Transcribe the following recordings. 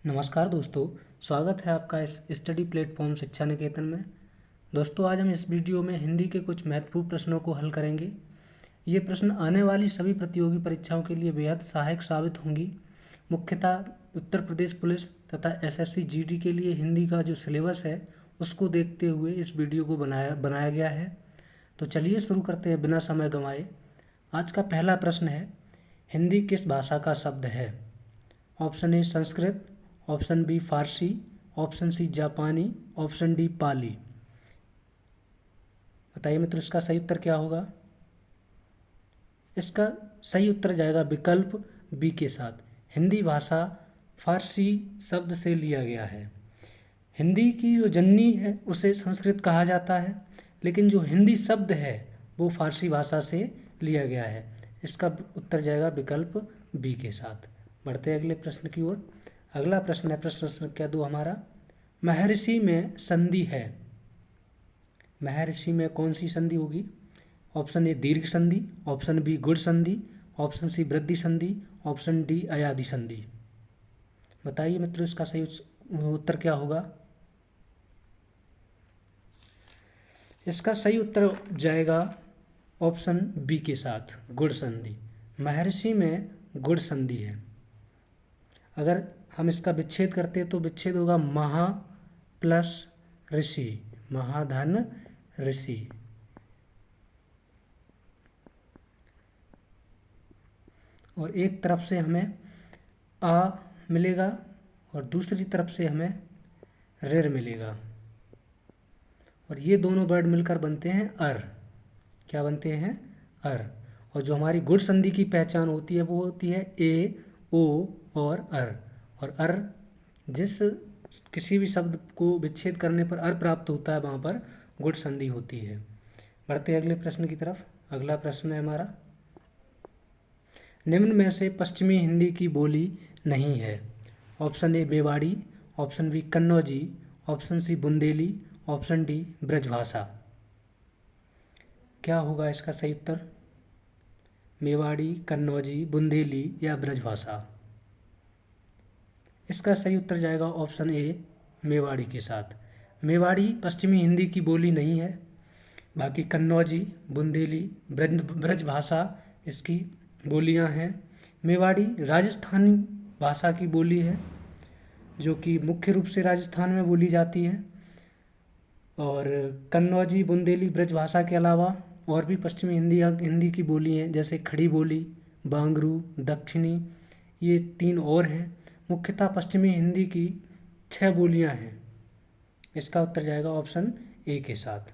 नमस्कार दोस्तों, स्वागत है आपका इस स्टडी प्लेटफॉर्म शिक्षा निकेतन में। दोस्तों, आज हम इस वीडियो में हिंदी के कुछ महत्वपूर्ण प्रश्नों को हल करेंगे। ये प्रश्न आने वाली सभी प्रतियोगी परीक्षाओं के लिए बेहद सहायक साबित होंगी। मुख्यतः उत्तर प्रदेश पुलिस तथा एसएससी जीडी के लिए हिंदी का जो सिलेबस है उसको देखते हुए इस वीडियो को बनाया गया है। तो चलिए शुरू करते हैं बिना समय गंवाए। आज का पहला प्रश्न है, हिंदी किस भाषा का शब्द है? Option A Sanskrit, option B Farsi, option C जापानी, ऑप्शन डी पाली। बताइए मित्रों, इसका सही उत्तर क्या होगा? इसका सही उत्तर जाएगा विकल्प बी के साथ। हिंदी भाषा फारसी शब्द से लिया गया है। हिंदी की जो जननी है उसे संस्कृत कहा जाता है, लेकिन जो हिंदी शब्द है वो फारसी भाषा से लिया गया है। इसका उत्तर जाएगा विकल्प बी के साथ। बढ़ते हैं अगले प्रश्न की ओर। अगला प्रश्न है प्रश्न संख्या 2 हमारा, महर्षि में संधि है। महर्षि में कौन सी संधि होगी? ऑप्शन ए दीर्घ संधि, ऑप्शन बी गुण संधि, ऑप्शन सी वृद्धि संधि, ऑप्शन डी अयादि संधि। बताइए मित्रों, इसका सही उत्तर क्या होगा? इसका सही उत्तर जाएगा ऑप्शन बी के साथ, गुण संधि। महर्षि में गुण संधि है। अगर हम इसका विच्छेद करते हैं तो विच्छेद होगा महा प्लस ऋषि, महाधन ऋषि। और एक तरफ से हमें आ मिलेगा और दूसरी तरफ से हमें ऋर मिलेगा, और ये दोनों वर्ड मिलकर बनते हैं अर। क्या बनते हैं? अर। और जो हमारी गुण संधि की पहचान होती है वो होती है ए, ओ और अर। और अर, जिस किसी भी शब्द को विच्छेद करने पर अर प्राप्त होता है वहाँ पर गुण संधि होती है। बढ़ते अगले प्रश्न की तरफ। अगला प्रश्न है हमारा, निम्न में से पश्चिमी हिंदी की बोली नहीं है। Option A Mewari, option B Kannauji, option C Bundeli, option D Brajbhasha. क्या होगा इसका सही उत्तर? मेवाड़ी, कन्नौजी, बुंदेली या ब्रजभाषा? इसका सही उत्तर जाएगा ऑप्शन ए मेवाड़ी के साथ। मेवाड़ी पश्चिमी हिंदी की बोली नहीं है। बाकी कन्नौजी, बुंदेली, ब्रजभाषा इसकी बोलियां हैं। मेवाड़ी राजस्थानी भाषा की बोली है जो कि मुख्य रूप से राजस्थान में बोली जाती है। और कन्नौजी, बुंदेली, ब्रजभाषा के अलावा और भी पश्चिमी हिंदी की बोली हैं, जैसे खड़ी बोली, बांगरू, दक्षिणी, ये 3 और हैं। मुख्यतः पश्चिमी हिंदी की 6 बोलियां हैं। इसका उत्तर जाएगा ऑप्शन ए के साथ।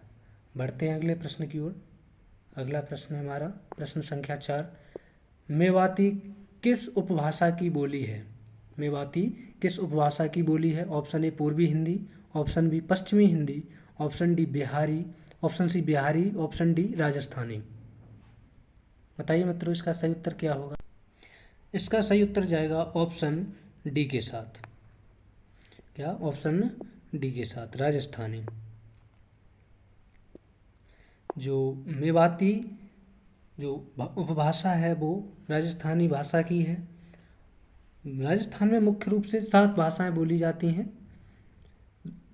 बढ़ते हैं अगले प्रश्न की ओर। अगला प्रश्न है हमारा प्रश्न संख्या 4, मेवाती किस उपभाषा की बोली है? मेवाती किस उपभाषा की बोली है? ऑप्शन ए पूर्वी Hindi, option B Pashchimi Hindi, option D Bihari, option C Bihari, option D Rajasthani. बताइए मित्रों, इसका सही उत्तर क्या होगा? इसका सही उत्तर जाएगा ऑप्शन डी के साथ। क्या? ऑप्शन डी के साथ, राजस्थानी। जो मेवाती जो उपभाषा है वो राजस्थानी भाषा की है। राजस्थान में मुख्य रूप से 7 भाषाएं बोली जाती हैं,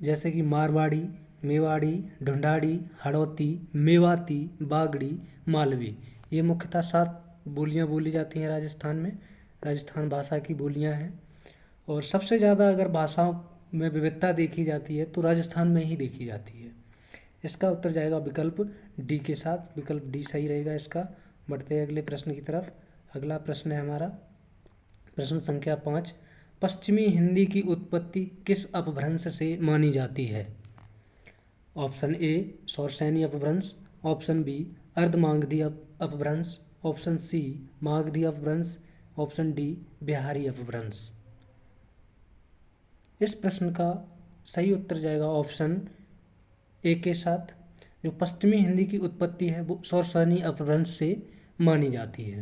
जैसे कि मारवाड़ी, मेवाड़ी, ढूंढाड़ी, हड़ौती, मेवाती, बागड़ी, मालवी। ये मुख्यतः 7 बोलियां बोली जाती हैं राजस्थान में। राजस्थान भाषा की बोलियां हैं। और सबसे ज़्यादा अगर भाषाओं में विविधता देखी जाती है तो राजस्थान में ही देखी जाती है। इसका उत्तर जाएगा विकल्प डी के साथ। विकल्प डी सही रहेगा इसका। बढ़ते हैं अगले प्रश्न की तरफ। अगला प्रश्न है हमारा प्रश्न संख्या 5, पश्चिमी हिंदी की उत्पत्ति किस अपभ्रंश से मानी जाती है? ऑप्शन ए सौरसैनी अपभ्रंश, ऑप्शन बी अर्धमागधी अपभ्रंश, ऑप्शन सी मागधी अपभ्रंश, ऑप्शन डी बिहारी अपभ्रंश। इस प्रश्न का सही उत्तर जाएगा ऑप्शन ए के साथ। जो पश्चिमी हिंदी की उत्पत्ति है वो सौरसैनी अपभ्रंश से मानी जाती है।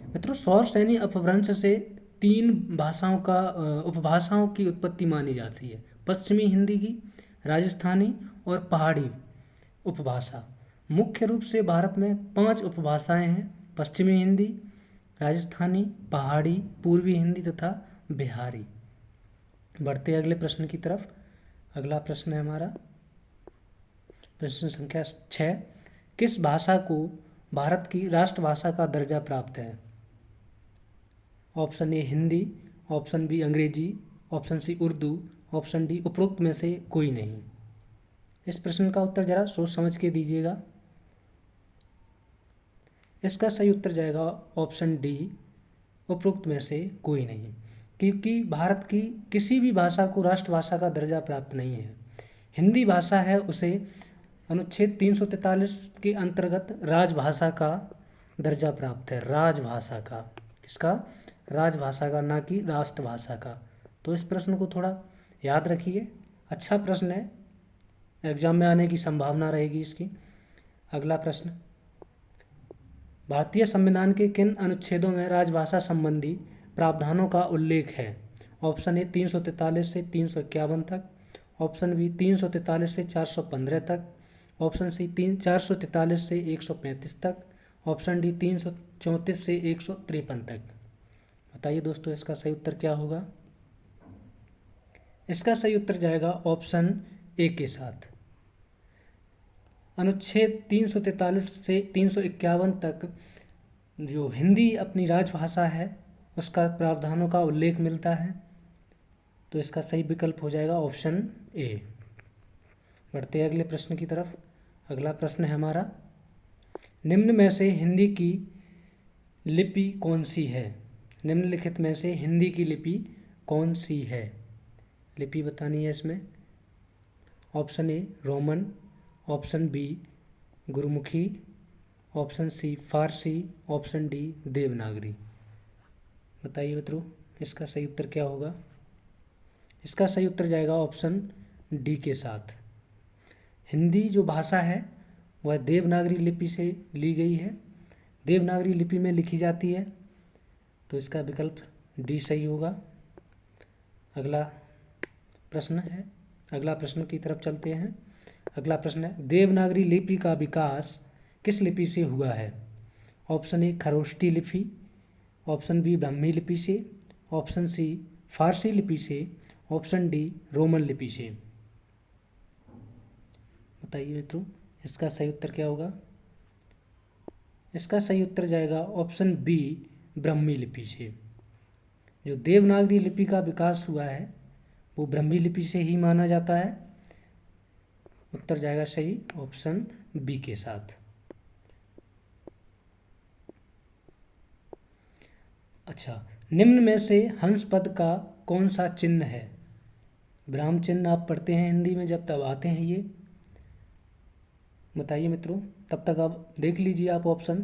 मित्रों, सौरसैनी अपभ्रंश से 3 भाषाओं का उपभाषाओं की उत्पत्ति मानी जाती है। पश्चिमी हिंदी की, राजस्थानी और पहाड़ी उपभाषा। मुख्य रूप से भारत में 5 उपभाषाएं हैं, पश्चिमी हिंदी, राजस्थानी, पहाड़ी, पूर्वी हिंदी तथा बिहारी। बढ़ते हैं अगले प्रश्न की तरफ। अगला प्रश्न है हमारा प्रश्न संख्या 6। किस भाषा को भारत की राष्ट्रभाषा का दर्जा प्राप्त है? Option A Hindi, option B Angrezi, option C Urdu, option D उपरोक्त में से कोई नहीं। इस प्रश्न का उत्तर जरा सोच समझ के दीजिएगा। इसका सही उत्तर जाएगा ऑप्शन डी, उपरोक्त में से कोई नहीं, क्योंकि भारत की किसी भी भाषा को राष्ट्रभाषा का दर्जा प्राप्त नहीं है। हिंदी भाषा है, उसे अनुच्छेद 343 के अंतर्गत राजभाषा का दर्जा प्राप्त है। राजभाषा का, किसका? राजभाषा का, ना कि राष्ट्रभाषा का। तो इस प्रश्न को थोड़ा याद रखिए, अच्छा प्रश्न है, एग्जाम में आने की संभावना रहेगी इसकी। अगला प्रश्न, भारतीय संविधान के किन अनुच्छेदों में राजभाषा संबंधी प्रावधानों का उल्लेख है? ऑप्शन ए 343 से 351 तक, ऑप्शन बी 343 से 415 तक, ऑप्शन सी 443 से 135 तक, ऑप्शन डी 334 से 153 तक। बताइए दोस्तों, इसका सही उत्तर क्या होगा? इसका सही उत्तर जाएगा ऑप्शन ए के साथ। अनुच्छेद 343 से 351 तक जो हिंदी अपनी राजभाषा है उसका प्रावधानों का उल्लेख मिलता है, तो इसका सही विकल्प हो जाएगा ऑप्शन ए। बढ़ते हैं अगले प्रश्न की तरफ। अगला प्रश्न है हमारा, निम्न में से हिंदी की लिपि कौन सी है? निम्नलिखित में से हिंदी की लिपि कौन सी है? लिपि बतानी है इसमें। Option A Roman, option B Gurmukhi, option C Farsi, option D Devanagari. बताइए मित्रों, इसका सही उत्तर क्या होगा? इसका सही उत्तर जाएगा ऑप्शन डी के साथ। हिंदी जो भाषा है वह देवनागरी लिपि से ली गई है, देवनागरी लिपि में लिखी जाती है, तो इसका विकल्प डी सही होगा। अगला प्रश्न है, अगला प्रश्न की तरफ चलते हैं। अगला प्रश्न है, देवनागरी लिपि का विकास किस लिपि से हुआ है? ऑप्शन ए खरोष्टी लिपि, ऑप्शन बी ब्राह्मी लिपि से, ऑप्शन सी फारसी लिपि से, ऑप्शन डी रोमन लिपि से। बताइए मित्रों, इसका सही उत्तर क्या होगा? इसका सही उत्तर जाएगा ऑप्शन बी ब्राह्मी लिपि से। जो देवनागरी लिपि का विकास हुआ है वो ब्राह्मी लिपि से ही माना जाता है। उत्तर जाएगा सही ऑप्शन बी के साथ। अच्छा, निम्न में से हंस पद का कौन सा चिन्ह है? विराम चिन्ह आप पढ़ते हैं हिंदी में जब तब आते हैं ये। बताइए मित्रों, तब तक आप देख लीजिए आप ऑप्शन,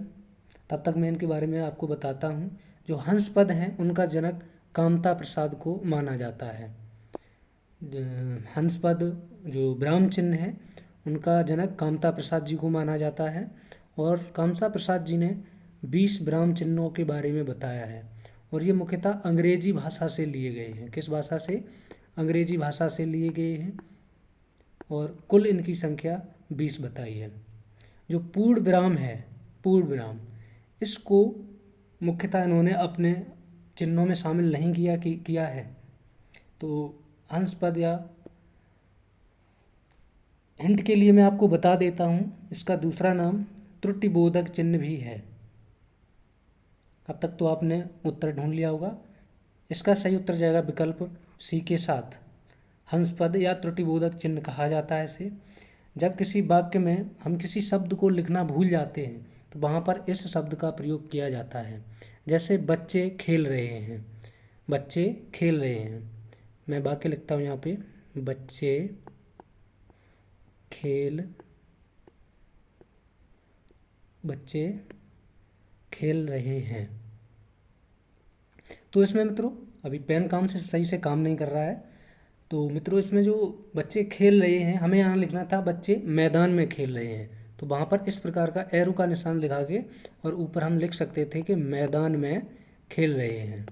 तब तक मैं इनके बारे में आपको बताता हूँ। जो हंस पद हैं उनका जनक कामता प्रसाद को माना जाता है। हंस पद जो विराम चिन्ह है उनका जनक कामता प्रसाद जी को माना जाता है, और कामता प्रसाद जी ने 20 विराम चिन्हों के बारे में बताया है, और ये मुख्यतः अंग्रेजी भाषा से लिए गए हैं। किस भाषा से? अंग्रेजी भाषा से लिए गए हैं, और कुल इनकी संख्या 20 बताई है। जो पूर्ण विराम है, पूर्ण विराम, इसको मुख्यतः इन्होंने अपने चिन्हों में शामिल नहीं किया है। तो हंस पद, या हिंट के लिए मैं आपको बता देता हूँ, इसका दूसरा नाम त्रुटिबोधक चिन्ह भी है। अब तक तो आपने उत्तर ढूंढ लिया होगा। इसका सही उत्तर जाएगा विकल्प सी के साथ। हंस पद या त्रुटिबोधक चिन्ह कहा जाता है इसे। जब किसी वाक्य में हम किसी शब्द को लिखना भूल जाते हैं तो वहाँ पर इस शब्द का प्रयोग किया जाता है। जैसे बच्चे खेल रहे हैं, बच्चे खेल रहे हैं, मैं वाक्य लिखता हूँ यहाँ पे, बच्चे खेल रहे हैं। तो इसमें मित्रों अभी पेन काम से सही से काम नहीं कर रहा है, तो मित्रों इसमें जो बच्चे खेल रहे हैं, हमें यहाँ लिखना था बच्चे मैदान में खेल रहे हैं, तो वहाँ पर इस प्रकार का एरो का निशान लिखा के और ऊपर हम लिख सकते थे कि मैदान में खेल रहे हैं।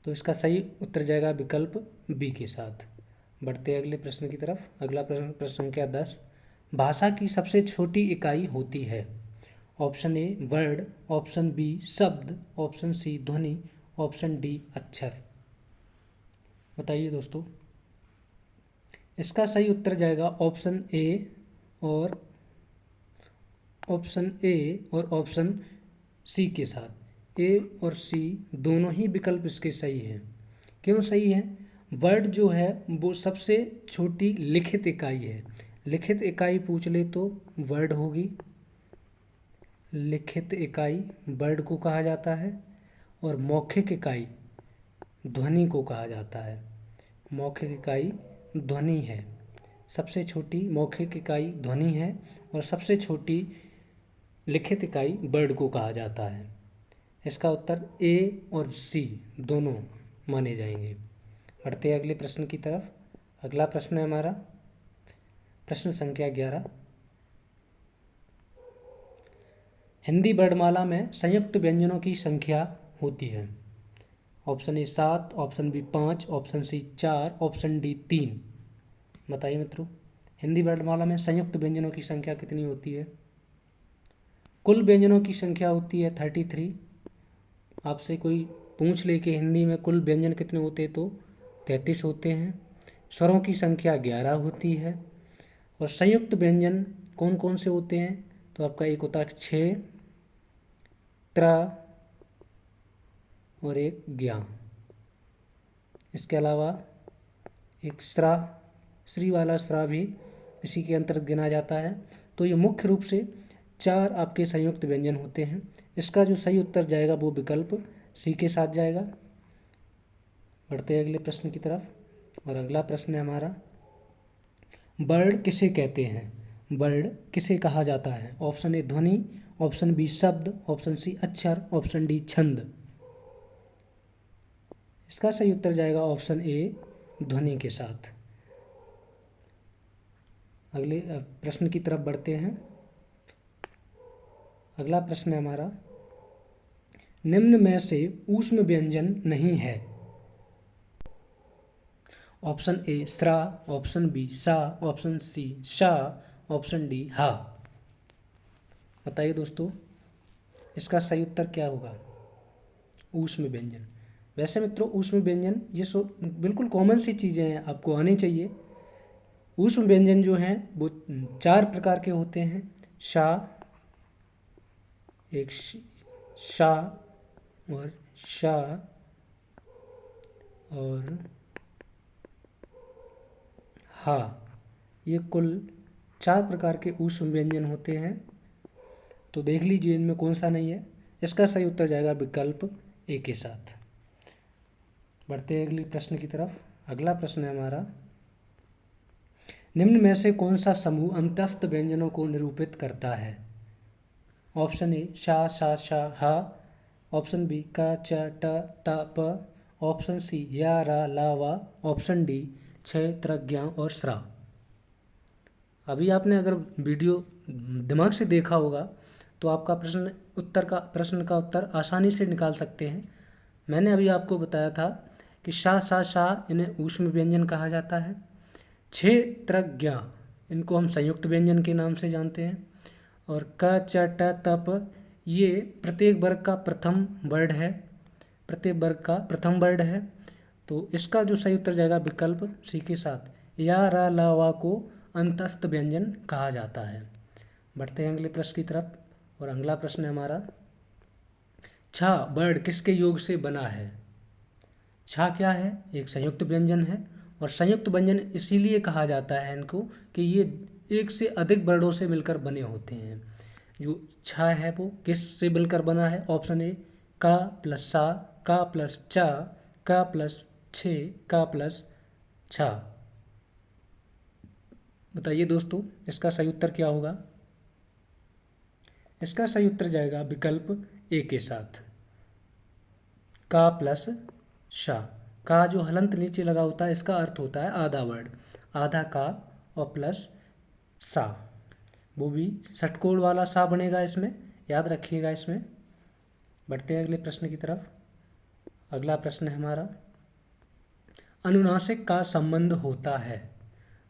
तो इसका सही उत्तर जाएगा विकल्प बी के साथ। बढ़ते अगले प्रश्न की तरफ। अगला प्रश्न संख्या 10, भाषा की सबसे छोटी इकाई होती है? Option A word, option B शब्द, ऑप्शन सी ध्वनि, ऑप्शन डी अक्षर। बताइए दोस्तों। इसका सही उत्तर जाएगा ऑप्शन ए और ऑप्शन सी के साथ। ए और सी दोनों ही विकल्प इसके सही हैं। क्यों सही है? वर्ड जो है वो सबसे छोटी लिखित इकाई है। लिखित इकाई पूछ ले तो वर्ड होगी। लिखित इकाई वर्ड को कहा जाता है और मौखिक इकाई ध्वनि को कहा जाता है। मौखिक इकाई ध्वनि है। सबसे छोटी मौखिक इकाई ध्वनि है और सबसे छोटी लिखित इकाई वर्ड को कहा जाता है। इसका उत्तर ए और सी दोनों माने जाएंगे। बढ़ते हैं अगले प्रश्न की तरफ। अगला प्रश्न है हमारा प्रश्न संख्या 11। हिंदी वर्णमाला में संयुक्त व्यंजनों की संख्या होती है। Option A 7, option B 5, option C 4, option D 3। बताइए मित्रों, हिंदी वर्णमाला में संयुक्त व्यंजनों की संख्या कितनी होती है? कुल व्यंजनों की संख्या होती है 33। आपसे कोई पूछ ले कि हिंदी में कुल व्यंजन कितने होते हैं तो 33 होते हैं। स्वरों की संख्या 11 होती है। और संयुक्त व्यंजन कौन कौन से होते हैं? तो आपका एक होता है छ, त्र और एक ज्ञा। इसके अलावा एक स्रा, श्री वाला स्रा भी इसी के अंतर्गत गिना जाता है। तो ये मुख्य रूप से 4 आपके संयुक्त व्यंजन होते हैं। इसका जो सही उत्तर जाएगा वो विकल्प सी के साथ जाएगा। बढ़ते हैं अगले प्रश्न की तरफ। और अगला प्रश्न है हमारा वर्ड किसे कहते हैं? वर्ड किसे कहा जाता है? ऑप्शन ए ध्वनि, ऑप्शन बी शब्द, ऑप्शन सी अक्षर, ऑप्शन डी छंद। इसका सही उत्तर जाएगा ऑप्शन ए ध्वनि के साथ। अगले प्रश्न की तरफ बढ़ते हैं। अगला प्रश्न है हमारा निम्न में से ऊष्म व्यंजन नहीं है। ऑप्शन ए स्रा, ऑप्शन बी सा, ऑप्शन सी शा, ऑप्शन डी हा। बताइए दोस्तों, इसका सही उत्तर क्या होगा? ऊष्म व्यंजन। वैसे मित्रों ऊष्म व्यंजन ये बिल्कुल कॉमन सी चीज़ें हैं, आपको आनी चाहिए। ऊष्म व्यंजन जो हैं वो 4 प्रकार के होते हैं। शा, एक शा और शा और हा। ये कुल 4 प्रकार के ऊष्म व्यंजन होते हैं। तो देख लीजिए इनमें कौन सा नहीं है। इसका सही उत्तर जाएगा विकल्प ए के साथ। बढ़ते हैं अगले प्रश्न की तरफ। अगला प्रश्न है हमारा निम्न में से कौन सा समूह अंतस्थ व्यंजनों को निरूपित करता है? ऑप्शन ए शा शा शा हा, ऑप्शन बी का च ट त प, ऑप्शन सी या रा ला वा, ऑप्शन डी छ त्र ज्ञा और श्रा। अभी आपने अगर वीडियो दिमाग से देखा होगा तो आपका प्रश्न का उत्तर आसानी से निकाल सकते हैं। मैंने अभी आपको बताया था कि शा सा शा इन्हें ऊष्म व्यंजन कहा जाता है। छ त्र ज्ञा इनको हम संयुक्त व्यंजन के नाम से जानते हैं। और क च ट त प ये प्रत्येक वर्ग का प्रथम वर्ड है। प्रत्येक वर्ग का प्रथम वर्ड है। तो इसका जो सही उत्तर जाएगा विकल्प सी के साथ। या रा ला वा को अंतस्थ व्यंजन कहा जाता है। बढ़ते हैं अगले प्रश्न की तरफ। और अगला प्रश्न है हमारा छा वर्ड किसके योग से बना है? छा क्या है? एक संयुक्त व्यंजन है। और संयुक्त व्यंजन इसीलिए कहा जाता है इनको कि ये एक से अधिक वर्डों से मिलकर बने होते हैं। जो छा है वो किस से मिलकर बना है? ऑप्शन ए का प्लस सा, का प्लस चा, का प्लस छे, का प्लस छा। बताइए दोस्तों, इसका सही उत्तर क्या होगा? इसका सही उत्तर जाएगा विकल्प ए के साथ, का प्लस शा। का जो हलंत नीचे लगा होता है इसका अर्थ होता है आधा वर्ड, आधा का और प्लस सा। वो भी षटकोण वाला सा बनेगा इसमें, याद रखिएगा इसमें। बढ़ते हैं अगले प्रश्न की तरफ। अगला प्रश्न है हमारा अनुनासिक का संबंध होता है।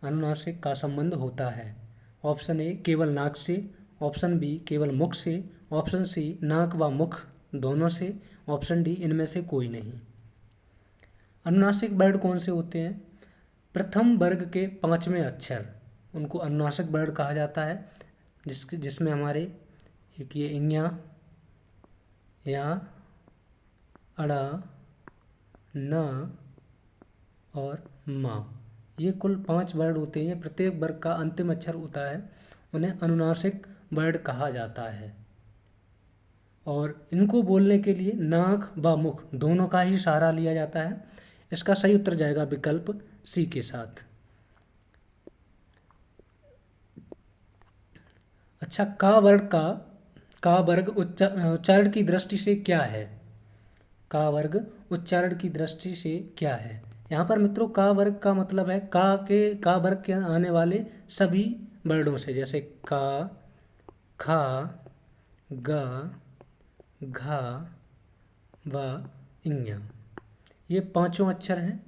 अनुनासिक का संबंध होता है। ऑप्शन ए केवल नाक से, ऑप्शन बी केवल मुख से, ऑप्शन सी नाक व मुख दोनों से, ऑप्शन डी इनमें से कोई नहीं। अनुनासिक वर्ड कौन से होते हैं? प्रथम वर्ग के 5वें अक्षर, उनको अनुनासिक वर्ड कहा जाता है, जिसमें हमारे एक ये इन्या, या, अड़ा, न और मा, ये कुल 5 वर्ड होते हैं। प्रत्येक वर्ग का अंतिम अक्षर होता है, उन्हें अनुनासिक वर्ड कहा जाता है। और इनको बोलने के लिए नाक व मुख दोनों का ही सहारा लिया जाता है। इसका सही उत्तर जाएगा विकल्प सी के साथ। अच्छा, का वर्ग उच्चारण की दृष्टि से क्या है? का वर्ग उच्चारण की दृष्टि से क्या है? यहाँ पर मित्रों का वर्ग का मतलब है का वर्ग के आने वाले सभी वर्णों से, जैसे का, खा, गा, घा व इञ्ञा, ये 5 अक्षर हैं,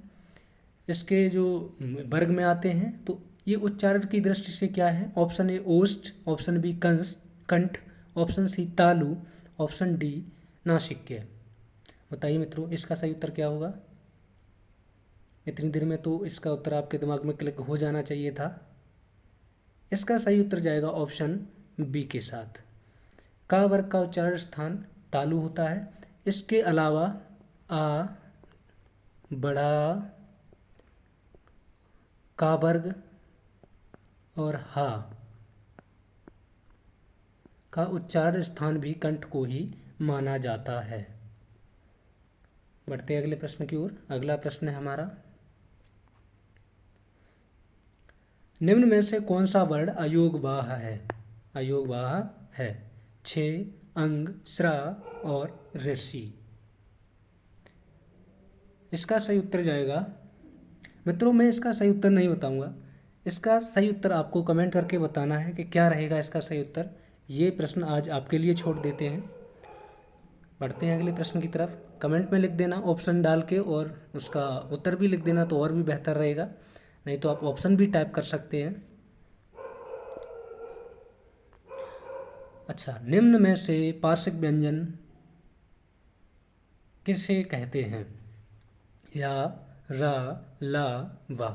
इसके जो वर्ग में आते हैं। तो ये उच्चारण की दृष्टि से क्या है? ऑप्शन ए ओष्ठ, ऑप्शन बी कंठ, ऑप्शन सी तालु, ऑप्शन डी नासिक्य। बताइए मित्रों, इसका सही उत्तर क्या होगा? इतनी देर में तो इसका उत्तर आपके दिमाग में क्लिक हो जाना चाहिए था। इसका सही उत्तर जाएगा ऑप्शन बी के साथ। का वर्ग का उच्चारण स्थान तालु होता है। इसके अलावा आ, बड़ा, का वर्ग और हा का उच्चारण स्थान भी कंठ को ही माना जाता है। बढ़ते अगले प्रश्न की ओर। अगला प्रश्न है हमारा, निम्न में से कौन सा वर्ण अयोगवाह है? अयोगवाह है। छे, अंग, श्रा और ऋषि। इसका सही उत्तर जाएगा मित्रों, मैं इसका सही उत्तर नहीं बताऊंगा, इसका सही उत्तर आपको कमेंट करके बताना है कि क्या रहेगा इसका सही उत्तर। ये प्रश्न आज आपके लिए छोड़ देते हैं। बढ़ते हैं अगले प्रश्न की तरफ। कमेंट में लिख देना ऑप्शन डाल के, और उसका उत्तर भी लिख देना तो और भी बेहतर रहेगा, नहीं तो आप ऑप्शन भी टाइप कर सकते हैं। अच्छा, निम्न में से पार्श्विक व्यंजन किसे कहते हैं? या, रा, ला, वा।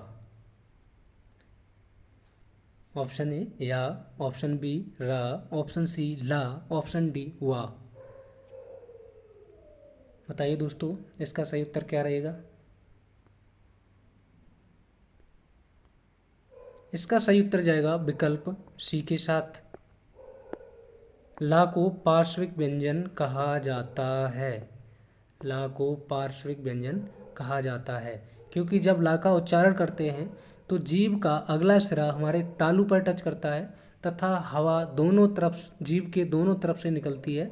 ऑप्शन ए या, ऑप्शन बी रा, ऑप्शन सी ला, ऑप्शन डी वा। बताइए दोस्तों, इसका सही उत्तर क्या रहेगा? इसका सही उत्तर जाएगा विकल्प सी के साथ। ला को पार्श्विक व्यंजन कहा जाता है। ला को पार्श्विक व्यंजन कहा जाता है क्योंकि जब ला का उच्चारण करते हैं तो जीभ का अगला सिरा हमारे तालु पर टच करता है तथा हवा दोनों तरफ, जीभ के दोनों तरफ से निकलती है,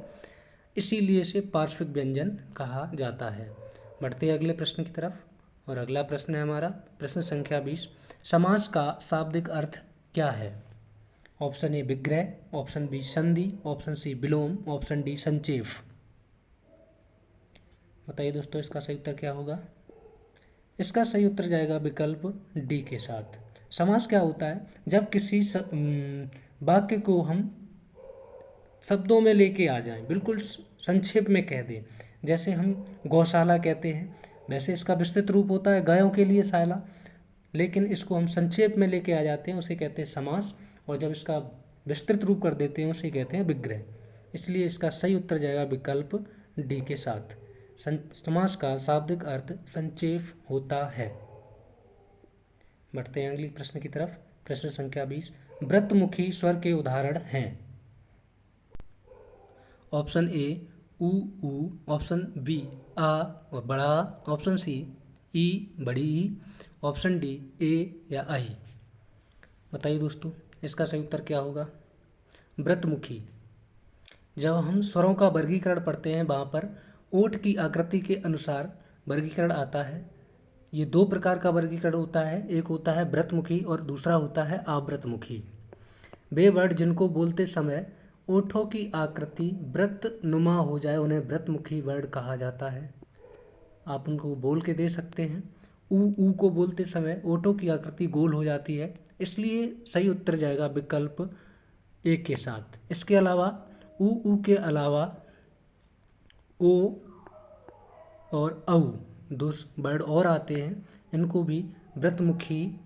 इसीलिए इसे पार्श्विक व्यंजन कहा जाता है। बढ़ते अगले प्रश्न की तरफ। और अगला प्रश्न है हमारा प्रश्न संख्या 20। समास का शाब्दिक अर्थ क्या है? ऑप्शन ए विग्रह, ऑप्शन बी संधि, ऑप्शन सी विलोम, ऑप्शन डी संक्षेप। बताइए दोस्तों, इसका सही उत्तर क्या होगा? इसका सही उत्तर जाएगा विकल्प डी के साथ। समास क्या होता है? जब किसी वाक्य को हम शब्दों में लेके आ जाएं, बिल्कुल संक्षेप में कह दें। जैसे हम गौशाला कहते हैं, वैसे इसका विस्तृत रूप होता है गायों के लिए शाला, लेकिन इसको हम संक्षेप में लेके आ जाते हैं, उसे कहते हैं समास। और जब इसका विस्तृत रूप कर देते हैं उसे कहते हैं विग्रह। इसलिए इसका सही उत्तर जाएगा विकल्प डी के साथ। समास का शाब्दिक अर्थ संक्षेप होता है। बढ़ते हैं अगले प्रश्न की तरफ। प्रश्न संख्या 20। व्रतमुखी स्वर के उदाहरण हैं। ऑप्शन ए उ, ऑप्शन बी आ और बड़ा, ऑप्शन सी ई बड़ी ई, ऑप्शन डी ए या आई। बताइए दोस्तों, इसका सही उत्तर क्या होगा? व्रतमुखी, जब हम स्वरों का वर्गीकरण पढ़ते हैं वहाँ पर ओठ की आकृति के अनुसार वर्गीकरण आता है। ये 2 प्रकार का वर्गीकरण होता है, एक होता है व्रतमुखी और दूसरा होता है अव्रतमुखी। वे वर्ड जिनको बोलते समय ओठों की आकृति व्रत नुमा हो जाए उन्हें व्रतमुखी वर्ड कहा जाता है। आप उनको बोल के दे सकते हैं। ऊ को बोलते समय ओठों की आकृति गोल हो जाती है, इसलिए सही उत्तर जाएगा विकल्प ए के साथ। इसके अलावा ऊ के अलावा ओ और औ दो वर्ड और आते हैं, इनको भी वृत्तमुखी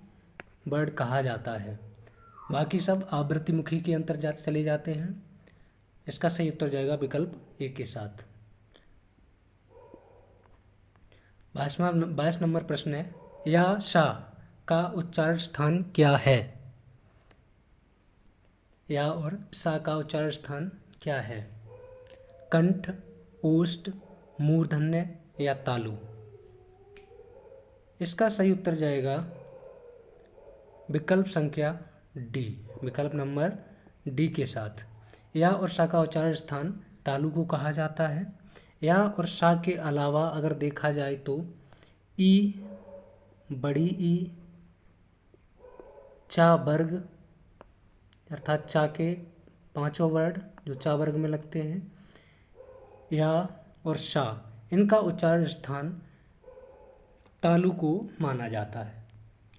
वर्ड कहा जाता है। बाकी सब आवृत्तिमुखी के अंतर्गत चले जाते हैं। इसका सही उत्तर जाएगा विकल्प ए के साथ। 22 नंबर प्रश्न है, या शा का उच्चारण स्थान क्या है? या और सा का उच्चारण स्थान क्या है? कंठ, ओष्ठ, मूर्धन्य या तालु? इसका सही उत्तर जाएगा विकल्प संख्या डी, विकल्प नंबर डी के साथ। या और सा का उच्चारण स्थान तालु को कहा जाता है। या और सा के अलावा अगर देखा जाए तो ई, बड़ी ई, चा वर्ग अर्थात चा के पांचों वर्ड जो चा वर्ग में लगते हैं, या और शा, इनका उच्चारण स्थान तालु को माना जाता है।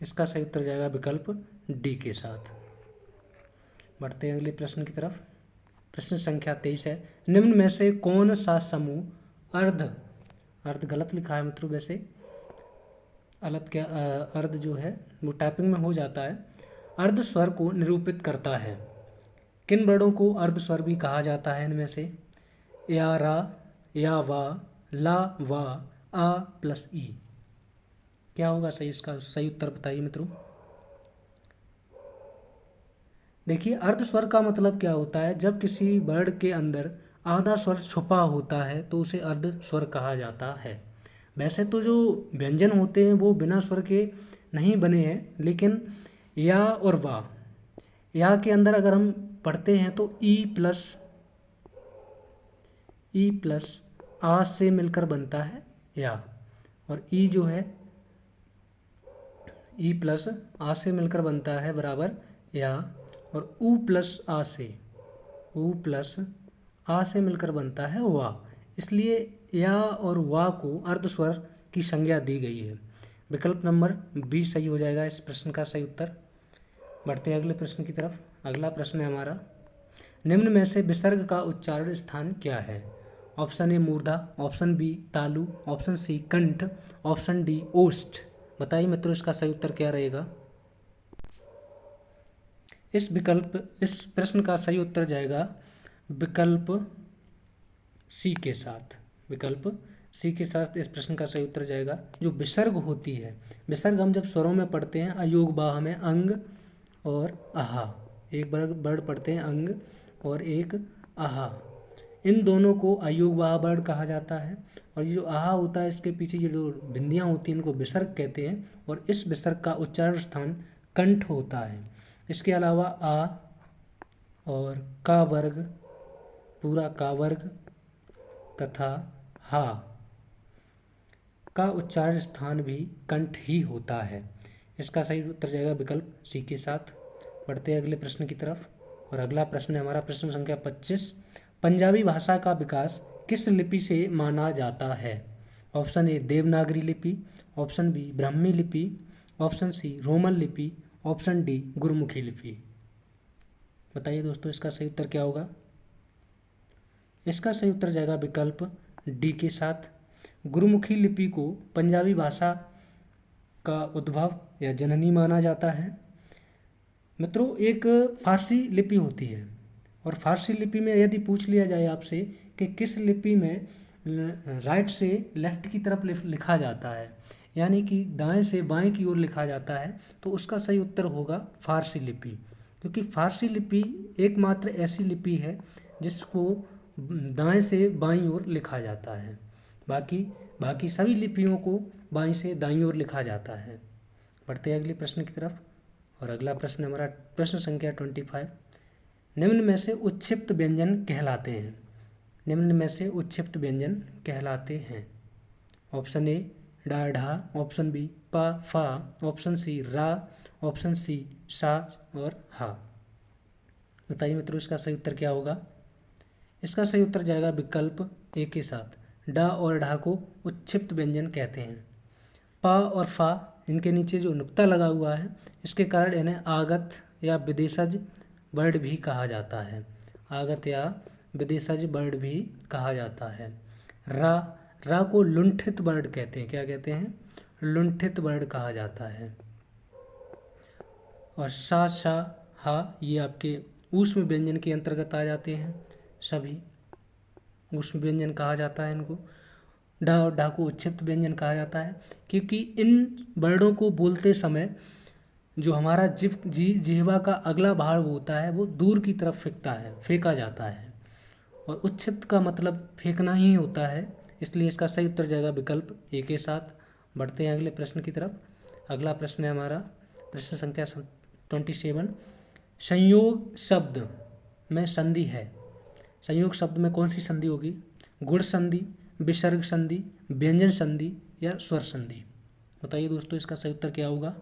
इसका सही उत्तर जाएगा विकल्प डी के साथ। बढ़ते हैं अगले प्रश्न की तरफ। प्रश्न संख्या 23 है, निम्न में से कौन सा समूह अर्ध गलत लिखा है मित्रों, वैसे अर्ध जो है वो टाइपिंग में हो जाता है, अर्ध स्वर को निरूपित करता है। किन वर्णों को अर्ध स्वर भी कहा जाता है इनमें से? या, रा, या, वा, ला, वा, आ प्लस ई। क्या होगा सही? इसका सही उत्तर बताइए मित्रों। देखिए, अर्ध स्वर का मतलब क्या होता है? जब किसी वर्ड के अंदर आधा स्वर छुपा होता है तो उसे अर्ध स्वर कहा जाता है। वैसे तो जो व्यंजन होते हैं वो बिना स्वर के नहीं बने हैं, लेकिन या और वा, या के अंदर अगर हम पढ़ते हैं तो ई प्लस आ से मिलकर बनता है या, और ई जो है ई प्लस आ से मिलकर बनता है बराबर या, और ऊ प्लस आ से मिलकर बनता है वा। इसलिए या और वा को अर्ध स्वर की संज्ञा दी गई है। विकल्प नंबर बी सही हो जाएगा इस प्रश्न का सही उत्तर। बढ़ते हैं अगले प्रश्न की तरफ। अगला प्रश्न है हमारा, निम्न में से विसर्ग का उच्चारण स्थान क्या है? ऑप्शन ए मूर्धा, ऑप्शन बी तालु, ऑप्शन सी कंठ, ऑप्शन डी ओष्ठ। बताइए मित्रों इसका सही उत्तर क्या रहेगा? इस प्रश्न का सही उत्तर जाएगा विकल्प सी के साथ। विकल्प सी के साथ इस प्रश्न का सही उत्तर जाएगा। जो विसर्ग होती है, विसर्ग हम जब स्वरों में पढ़ते हैं अयोग बाह में अंग और आहा, एक वर्ड पढ़ते हैं अंग और एक आहा, इन दोनों को अयोग बाह वर्ड कहा जाता है। और ये जो आहा होता है इसके पीछे ये जो बिंदियाँ होती हैं इनको विसर्ग कहते हैं, और इस विसर्ग का उच्चारण स्थान कंठ होता है। इसके अलावा आ और का वर्ग, पूरा का वर्ग तथा हा का उच्चारण स्थान भी कंठ ही होता है। इसका सही उत्तर जाएगा विकल्प सी के साथ। बढ़ते हैं अगले प्रश्न की तरफ, और अगला प्रश्न है हमारा प्रश्न संख्या 25। पंजाबी भाषा का विकास किस लिपि से माना जाता है? ऑप्शन ए देवनागरी लिपि, ऑप्शन बी ब्राह्मी लिपि, ऑप्शन सी रोमन लिपि, ऑप्शन डी गुरुमुखी लिपि। बताइए दोस्तों इसका सही उत्तर क्या होगा? इसका सही उत्तर जाएगा विकल्प डी के साथ। गुरुमुखी लिपि को पंजाबी भाषा का उद्भव या जननी माना जाता है। मित्रों, एक फारसी लिपि होती है, और फारसी लिपि में यदि पूछ लिया जाए आपसे कि किस लिपि में राइट से लेफ्ट की तरफ लिखा जाता है, यानी कि दाएं से बाएं की ओर लिखा जाता है, तो उसका सही उत्तर होगा फारसी लिपि। क्योंकि फारसी लिपि एकमात्र ऐसी लिपि है जिसको दाएं से बाईं ओर लिखा जाता है। बाकी सभी लिपियों को बाईं से दाईं ओर लिखा जाता है। बढ़ते हैं अगले प्रश्न की तरफ, और अगला प्रश्न हमारा प्रश्न संख्या 25। निम्न में से उच्छिप्त व्यंजन कहलाते हैं। निम्न में से उच्छिप्त व्यंजन कहलाते हैं। ऑप्शन ए डा ढा, ऑप्शन बी पा फा, ऑप्शन सी रा, ऑप्शन सी सा और हा। बताइए मित्रों इसका सही उत्तर क्या होगा? इसका सही उत्तर जाएगा विकल्प ए के साथ। डा और ढा को उच्छिप्त व्यंजन कहते हैं। पा और फा, इनके नीचे जो नुक्ता लगा हुआ है इसके कारण इन्हें आगत या विदेशज वर्ड भी कहा जाता है। आगत या विदेशज वर्ड भी कहा जाता है। रा रा को लुंठित वर्ण कहते हैं। क्या कहते हैं? लुंठित वर्ण कहा जाता है। और सा, शा, हा ये आपके ऊष्म व्यंजन के अंतर्गत आ जाते हैं। सभी ऊष्म व्यंजन कहा जाता है इनको। डा और डा को उच्छिप्त व्यंजन कहा जाता है, क्योंकि इन वर्णों को बोलते समय जो हमारा जिह्वा का अगला भाग होता है वो दूर की तरफ फेंका जाता है। और उच्छिप्त का मतलब फेंकना ही होता है, इसलिए इसका सही उत्तर जाएगा विकल्प ए के साथ। बढ़ते हैं अगले प्रश्न की तरफ। अगला प्रश्न है हमारा प्रश्न संख्या 27। संयोग शब्द में संधि है। संयोग शब्द में कौन सी संधि होगी? गुण संधि, विसर्ग संधि, व्यंजन संधि या स्वर संधि? बताइए दोस्तों, इसका सही उत्तर क्या होगा?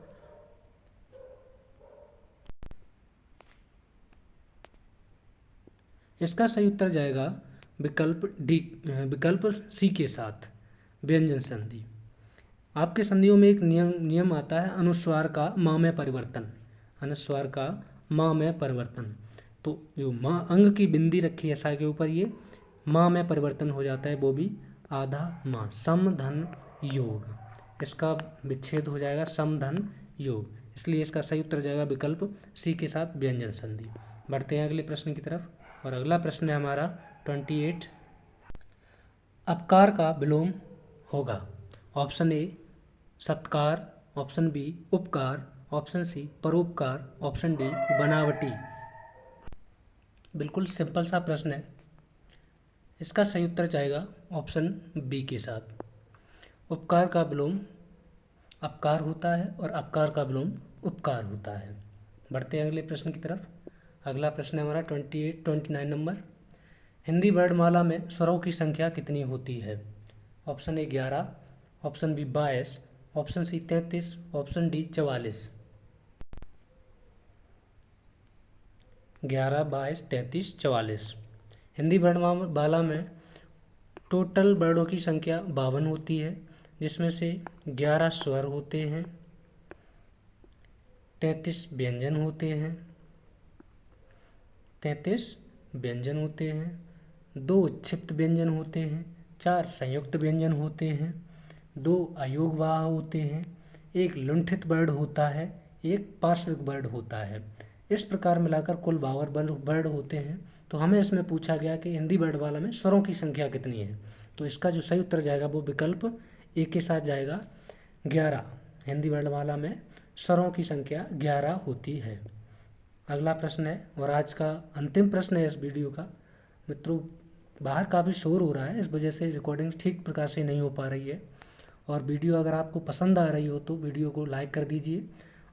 इसका सही उत्तर जाएगा विकल्प डी, विकल्प सी के साथ, व्यंजन संधि। आपके संधियों में एक नियम आता है अनुस्वार का माँ में परिवर्तन। अनुस्वार का माँ में परिवर्तन। तो जो माँ अंग की बिंदी रखी है सा के ऊपर, ये माँ में परिवर्तन हो जाता है, वो भी आधा माँ। सम धन योग, इसका विच्छेद हो जाएगा सम धन योग, इसलिए इसका सही उत्तर जाएगा विकल्प सी के साथ, व्यंजन संधि। बढ़ते हैं अगले प्रश्न की तरफ। और अगला प्रश्न है हमारा 28। अपकार का विलोम होगा। ऑप्शन ए सत्कार, ऑप्शन बी उपकार, ऑप्शन सी परोपकार, ऑप्शन डी बनावटी। बिल्कुल सिंपल सा प्रश्न है। इसका सही उत्तर जाएगा ऑप्शन बी के साथ। उपकार का विलोम अपकार होता है और अपकार का विलोम उपकार होता है। बढ़ते हैं अगले प्रश्न की तरफ। अगला प्रश्न है हमारा 29 नंबर। हिंदी वर्णमाला में स्वरों की संख्या कितनी होती है? Option A 11, option B 22, option C 33, option D 44। 11, 22, 33, 44। Hindi वर्णमाला में टोटल वर्णों की संख्या 52 होती है, जिसमें से 11 स्वर होते हैं, 33 व्यंजन होते हैं, 2 उच्छिप्त व्यंजन होते हैं, 4 संयुक्त व्यंजन होते हैं, 2 अयोगवाह होते हैं, 1 लुंठित वर्ण होता है, 1 पार्श्विक वर्ण होता है। इस प्रकार मिलाकर कुल 52 वर्ण होते हैं। तो हमें इसमें पूछा गया कि हिंदी वर्णमाला में स्वरों की संख्या कितनी है। तो इसका जो सही उत्तर जाएगा वो विकल्प ए के साथ जाएगा, 11। हिंदी वर्णमाला में स्वरों की संख्या 11 होती है। अगला प्रश्न है और आज का अंतिम प्रश्न है इस वीडियो का। मित्रों, बाहर काफ़ी शोर हो रहा है, इस वजह से रिकॉर्डिंग ठीक प्रकार से नहीं हो पा रही है। और वीडियो अगर आपको पसंद आ रही हो तो वीडियो को लाइक कर दीजिए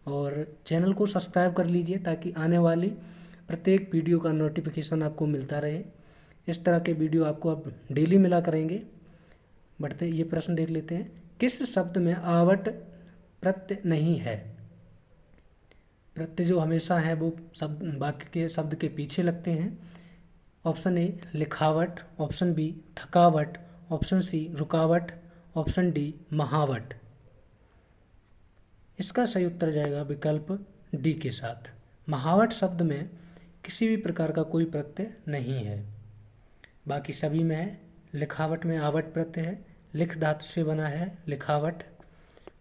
और चैनल को सब्सक्राइब कर लीजिए, ताकि आने वाली प्रत्येक वीडियो का नोटिफिकेशन आपको मिलता रहे। इस तरह के वीडियो आपको अब डेली मिला करेंगे। बढ़ते ये प्रश्न देख लेते हैं। किस शब्द में आवट प्रत्यय नहीं है? प्रत्यय जो हमेशा है वो शब्द वाक्य के शब्द के पीछे लगते हैं। ऑप्शन ए लिखावट, ऑप्शन बी थकावट, ऑप्शन सी रुकावट, ऑप्शन डी महावट। इसका सही उत्तर जाएगा विकल्प डी के साथ। महावट शब्द में किसी भी प्रकार का कोई प्रत्यय नहीं है, बाकी सभी में है। लिखावट में आवट प्रत्यय है, लिख धातु से बना है लिखावट।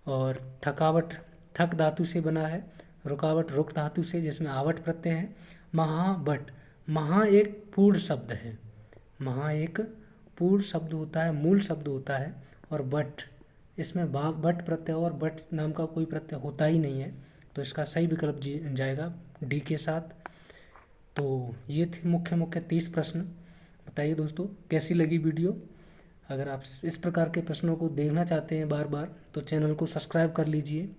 और थकावट थक धातु से बना है, रुकावट रुक धातु से जिसमें आवट प्रत्यय है। महावट, महा एक पूर्ण शब्द है, महा एक पूर्ण शब्द होता है, मूल शब्द होता है। और वट, इसमें वट प्रत्यय और वट नाम का कोई प्रत्यय होता ही नहीं है। तो इसका सही विकल्प जाएगा डी के साथ। तो ये थे मुख्य 30 प्रश्न। बताइए दोस्तों कैसी लगी वीडियो। अगर आप इस प्रकार के प्रश्नों को देखना चाहते हैं बार बार तो चैनल को सब्सक्राइब कर लीजिए।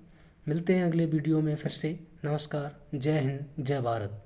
मिलते हैं अगले वीडियो में फिर से। नमस्कार, जय हिंद, जय भारत।